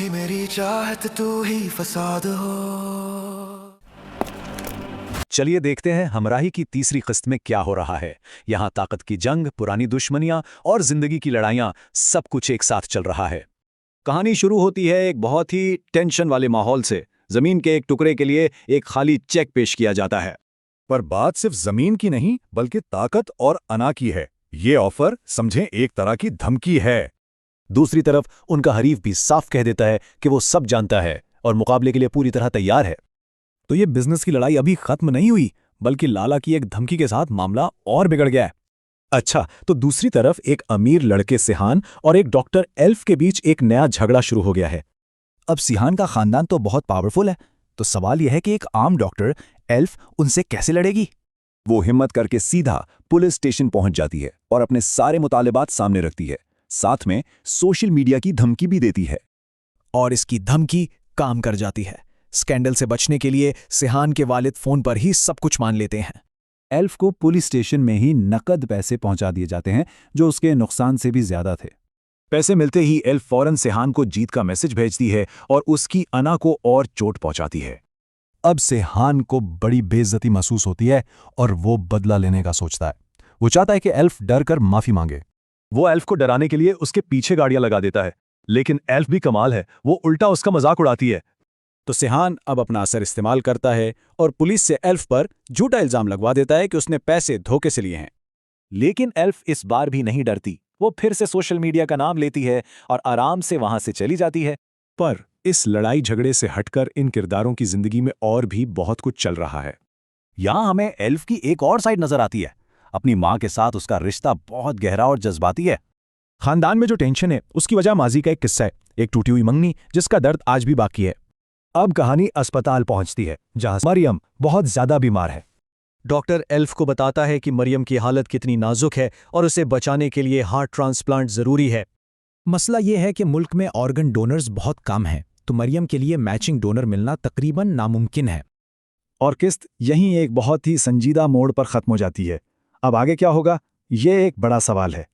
ही मेरी चाहत, तू ही फसाद हो। चलिए देखते हैं हमराही की तीसरी किस्त में क्या हो रहा है। यहाँ ताकत की जंग, पुरानी दुश्मनियां और जिंदगी की लड़ाइयां, सब कुछ एक साथ चल रहा है। कहानी शुरू होती है एक बहुत ही टेंशन वाले माहौल से। जमीन के एक टुकड़े के लिए एक खाली चेक पेश किया जाता है। पर बात सिर्फ जमीन की नहीं बल्कि ताकत और अना की है। ये ऑफर समझें एक तरह की धमकी है। दूसरी तरफ उनका हरीफ भी साफ कह देता है कि वो सब जानता है और मुकाबले के लिए पूरी तरह तैयार है। तो ये बिजनेस की लड़ाई अभी खत्म नहीं हुई, बल्कि लाला की एक धमकी के साथ मामला और बिगड़ गया है। अच्छा, तो दूसरी तरफ एक अमीर लड़के सिहान और एक डॉक्टर एल्फ के बीच एक नया झगड़ा शुरू हो गया है। अब सिहान का खानदान तो बहुत पावरफुल है, तो सवाल यह है कि एक आम डॉक्टर एल्फ उनसे कैसे लड़ेगी। वो हिम्मत करके सीधा पुलिस स्टेशन पहुंच जाती है और अपने सारे मुतालिबात सामने रखती है। साथ में सोशल मीडिया की धमकी भी देती है। और इसकी धमकी काम कर जाती है। स्कैंडल से बचने के लिए सिहान के वालिद फोन पर ही सब कुछ मान लेते हैं। एल्फ को पुलिस स्टेशन में ही नकद पैसे पहुंचा दिए जाते हैं, जो उसके नुकसान से भी ज्यादा थे। पैसे मिलते ही एल्फ फौरन सिहान को जीत का मैसेज भेजती है और उसकी अना को और चोट पहुंचाती है। अब सिहान को बड़ी बेइज्जती महसूस होती है और वो बदला लेने का सोचता है। वो चाहता है कि एल्फ डर कर माफी मांगे। वो एल्फ को डराने के लिए उसके पीछे गाड़ियां लगा देता है, लेकिन एल्फ भी कमाल है, वो उल्टा उसका मजाक उड़ाती है। तो सिहान अब अपना असर इस्तेमाल करता है और पुलिस से एल्फ पर झूठा इल्जाम लगवा देता है कि उसने पैसे धोखे से लिए हैं। लेकिन एल्फ इस बार भी नहीं डरती। वो फिर से सोशल मीडिया का नाम लेती है और आराम से वहां से चली जाती है। पर इस लड़ाई झगड़े से हटकर इन किरदारों की जिंदगी में और भी बहुत कुछ चल रहा है। यहां हमें एल्फ की एक और साइड नजर आती है। अपनी मां के साथ उसका रिश्ता बहुत गहरा और जज्बाती है। खानदान में जो टेंशन है उसकी वजह माजी का एक किस्सा है, एक टूटी हुई मंगनी जिसका दर्द आज भी बाकी है। अब कहानी अस्पताल पहुंचती है, जहां मरियम बहुत ज्यादा बीमार है। डॉक्टर एल्फ को बताता है कि मरियम की हालत कितनी नाजुक है और उसे बचाने के लिए हार्ट ट्रांसप्लांट जरूरी है। मसला यह है कि मुल्क में ऑर्गन डोनर्स बहुत कम हैं, तो मरियम के लिए मैचिंग डोनर मिलना तकरीबन नामुमकिन है। और किस्त यहीं एक बहुत ही संजीदा मोड़ पर खत्म हो जाती है। अब आगे क्या होगा, ये एक बड़ा सवाल है।